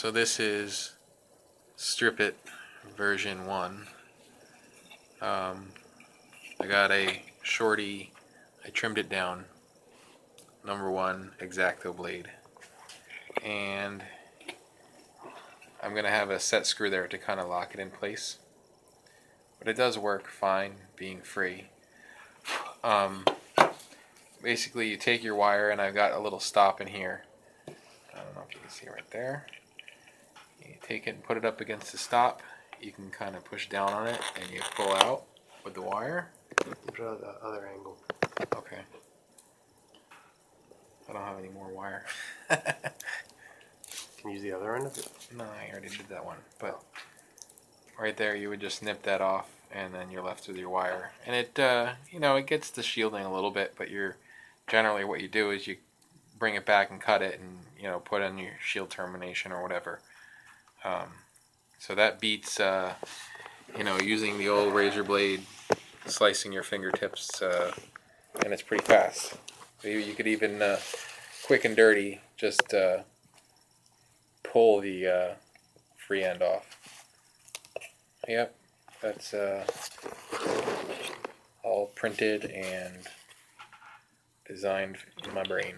So this is Strip It version 1. I got a shorty, I trimmed it down, #1 X-Acto blade, and I'm going to have a set screw there to kind of lock it in place, but it does work fine being free. Basically you take your wire, and I've got a little stop in here, I don't know if you can see right there. You take it and put it up against the stop. You can kind of push down on it and you pull out with the wire. Draw the other angle. Okay. I don't have any more wire. Can you use the other end of it? No, I already did that one. But right there, you would just nip that off, and then you're left with your wire. And it, you know, it gets the shielding a little bit, but you're generally what you do is you bring it back and cut it, and you know, put in your shield termination or whatever. So that beats, you know, using the old razor blade, slicing your fingertips, and it's pretty fast. So you could even, quick and dirty, just pull the free end off. Yep, that's all printed and designed in my brain.